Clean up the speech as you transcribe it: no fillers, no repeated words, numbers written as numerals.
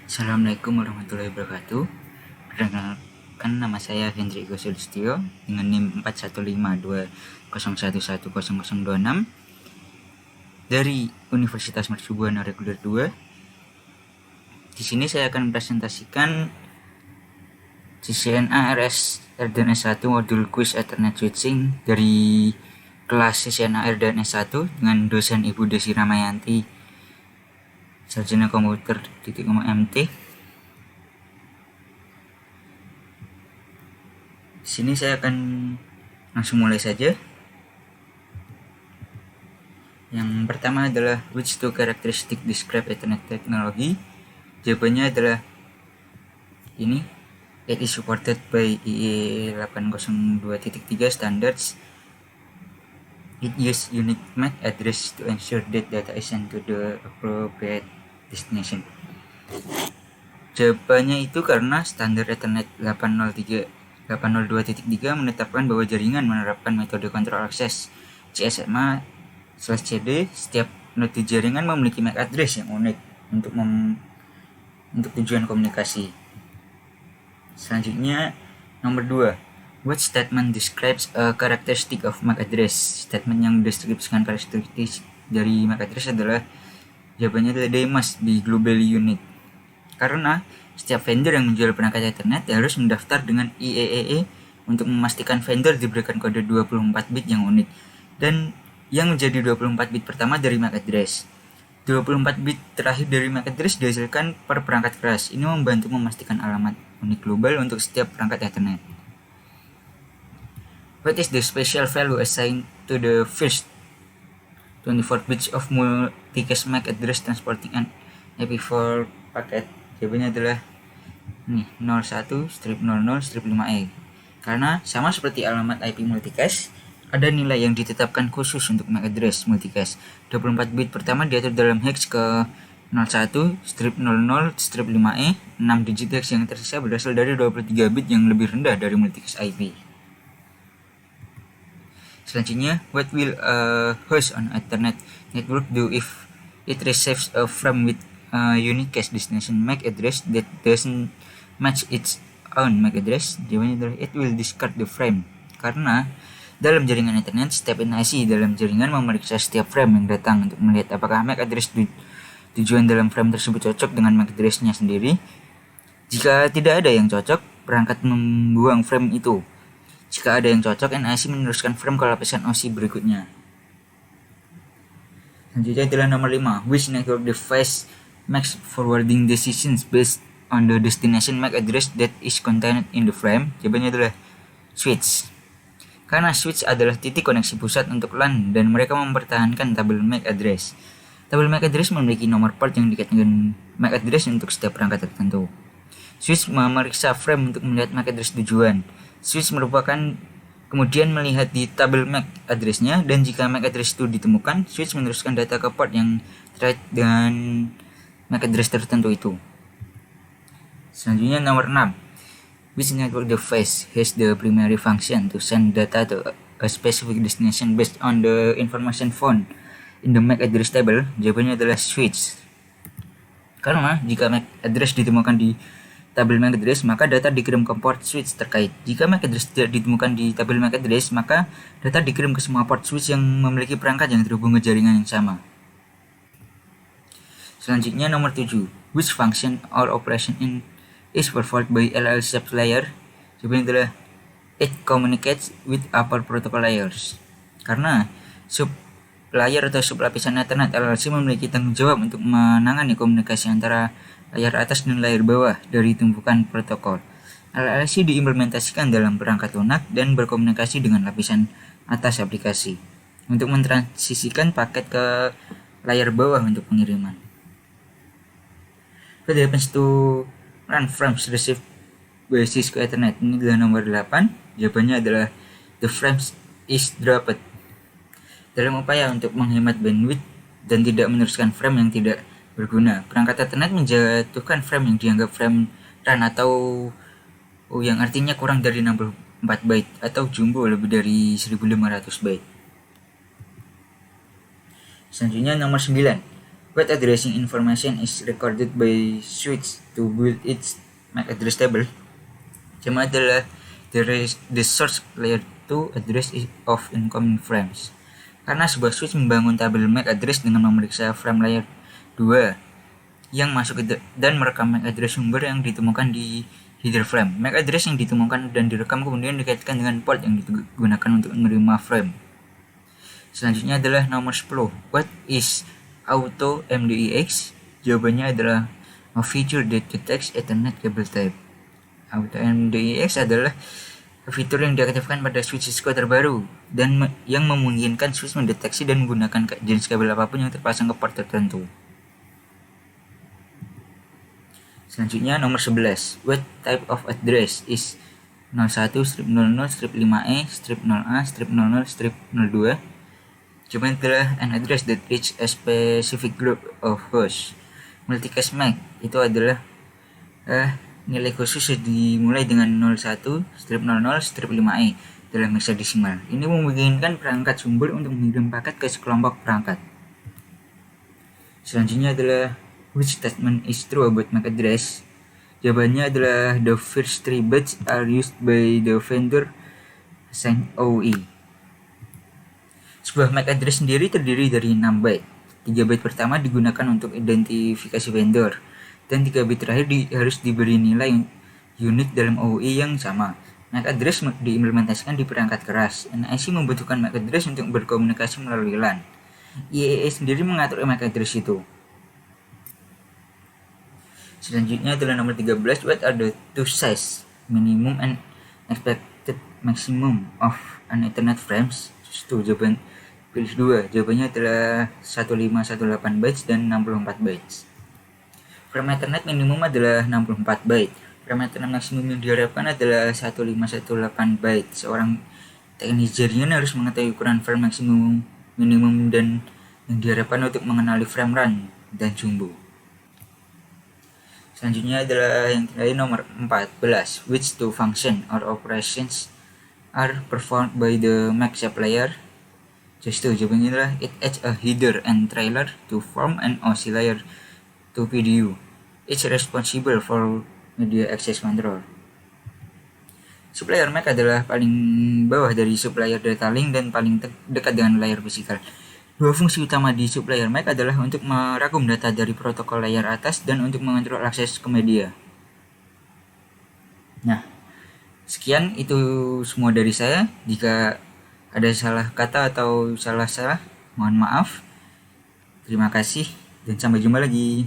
Assalamualaikum warahmatullahi wabarakatuh. Perkenalkan, nama saya Hendrik Gosulistio dengan NIM 41520111026 dari Universitas Mercubuana Reguler 2. Di sini saya akan presentasikan CCNA RS dan S1 modul quiz Ethernet switching dari kelas CCNA dan S1 dengan dosen Ibu Desi Ramayanti, Sarjana Komputer MT. Di sini saya akan langsung mulai saja. Yang pertama adalah which two characteristic describe Ethernet technology? Jawabannya adalah ini. It is supported by IEEE 802.3 standards. It uses unique MAC address to ensure that data is sent to the appropriate destination. Jawabannya itu karena standar Ethernet 802.3 menetapkan bahwa jaringan menerapkan metode kontrol akses CSMA/CD. Setiap node jaringan memiliki MAC address yang unik untuk tujuan komunikasi. Selanjutnya, nomor 2. What statement describes a characteristic of MAC address? Statement yang mendeskripsikan karakteristik dari MAC address adalah, jawabannya adalah they must be globally unique. Karena setiap vendor yang menjual perangkat Ethernet harus mendaftar dengan IEEE untuk memastikan vendor diberikan kode 24 bit yang unik dan yang menjadi 24 bit pertama dari MAC address. 24 bit terakhir dari MAC address dihasilkan per perangkat keras. Ini membantu memastikan alamat unik global untuk setiap perangkat Ethernet. What is the special value assigned to the first 24 bits of multicast MAC address transporting an IP4 packet? Jawabannya adalah 01/00/5E. Karena sama seperti alamat IP multicast, ada nilai yang ditetapkan khusus untuk MAC address multicast. 24 bit pertama diatur dalam hex ke 01/00/5E. 6 digit hex yang tersisa berasal dari 23 bit yang lebih rendah dari multicast IP. Selanjutnya, what will a host on Ethernet network do if it receives a frame with a unique cache destination MAC address that doesn't match its own MAC address? Jawabannya adalah it will discard the frame. Karena dalam jaringan Ethernet, setiap NIC dalam jaringan memeriksa setiap frame yang datang untuk melihat apakah MAC address tujuan dalam frame tersebut cocok dengan MAC address-nya sendiri. Jika tidak ada yang cocok, perangkat membuang frame itu. Jika ada yang cocok, NIC meneruskan frame ke lapisan OSI berikutnya. Selanjutnya adalah nomor 5. Which network device makes forwarding decisions based on the destination MAC address that is contained in the frame? Jawabannya adalah switch. Karena switch adalah titik koneksi pusat untuk LAN dan mereka mempertahankan tabel MAC address. Tabel MAC address memiliki nomor port yang dikaitkan dengan MAC address untuk setiap perangkat tertentu. Switch memeriksa frame untuk melihat MAC address tujuan. Switch merupakan kemudian melihat di tabel MAC address-nya, dan jika MAC address itu ditemukan, switch meneruskan data ke port yang terkait dengan MAC address tertentu itu. Selanjutnya nomor 6. Which network device has the primary function to send data to a specific destination based on the information found in the MAC address table? Jawabannya adalah switch. Karena jika MAC address ditemukan di tabel MAC address, maka data dikirim ke port switch terkait. Jika MAC address tidak ditemukan di tabel MAC address, maka data dikirim ke semua port switch yang memiliki perangkat yang terhubung ke jaringan yang sama. Selanjutnya nomor 7. Which function or operation is performed by LL sub layer? Jawabannya adalah it communicates with upper protocol layers. Karena sub layer atau sub lapisan Ethernet LLC memiliki tanggung jawab untuk menangani komunikasi antara layar atas dan layar bawah dari tumpukan protokol. LLC diimplementasikan dalam perangkat lunak dan berkomunikasi dengan lapisan atas aplikasi untuk mentransisikan paket ke layar bawah untuk pengiriman. What happens to run frames received by Cisco Ethernet? Ini adalah nomor 8. Jawabannya adalah the frames is dropped. Dalam upaya untuk menghemat bandwidth dan tidak meneruskan frame yang tidak berguna, perangkat Ethernet menjatuhkan frame yang dianggap frame run atau yang artinya kurang dari 64 byte atau jumbo lebih dari 1500 byte. Selanjutnya nomor 9. What addressing information is recorded by switch to build its MAC address table. Cuma adalah the source layer 2 address of incoming frames. Karena sebuah switch membangun tabel MAC address dengan memeriksa frame layer 2 yang masuk dan merekam MAC address sumber yang ditemukan di header frame. MAC address yang ditemukan dan direkam kemudian dikaitkan dengan port yang digunakan untuk menerima frame. Selanjutnya adalah nomor 10. What is Auto MDEX? Jawabannya adalah a feature that detects Ethernet cable type. Auto MDEX adalah fitur yang diaktifkan pada switch Cisco terbaru dan yang memungkinkan switch mendeteksi dan menggunakan jenis kabel apapun yang terpasang ke port tertentu. Selanjutnya nomor 11. What type of address is 01/00/-0A/0A/00/02? Jawabannya adalah an address that reach a specific group of hosts. Multicast MAC itu adalah nilai khusus yang dimulai dengan 01/00/5E dalam hexadesimal. Ini memungkinkan perangkat sumber untuk mengirim paket ke sekelompok perangkat. Selanjutnya adalah which statement is true about MAC address? Jawabannya adalah the first 3 bytes are used by the vendor assigned OE. Sebuah MAC address sendiri terdiri dari 6 byte. 3 byte pertama digunakan untuk identifikasi vendor, dan 3 byte terakhir harus diberi nilai unik dalam OE yang sama. MAC address diimplementasikan di perangkat keras. NIC membutuhkan MAC address untuk berkomunikasi melalui LAN. IEEE sendiri mengatur MAC address itu. Selanjutnya adalah nomor 13. What are the two size minimum and expected maximum of an Ethernet frames? Itu jawaban pilih 2. Jawabannya adalah 1518 bytes dan 64 bytes. Frame Ethernet minimum adalah 64 byte. Frame Ethernet maksimum yang diharapkan adalah 1518 byte. Seorang teknis jaringan harus mengetahui ukuran frame maksimum, minimum, dan yang diharapkan untuk mengenali frame run dan jumbo. Selanjutnya adalah yang terakhir nomor 14. Which two function or operations are performed by the MAC supplier? Just itu jawabannya adalah it adds a header and trailer to form an OC layer to PDU. It's responsible for media access control. Supplier MAC adalah paling bawah dari supplier data link dan paling dekat dengan layar fisikal. Dua fungsi utama di supplier MAC adalah untuk merangkum data dari protokol layar atas dan untuk mengontrol akses ke media. Nah, sekian itu semua dari saya. Jika ada salah kata atau salah-salah, mohon maaf. Terima kasih dan sampai jumpa lagi.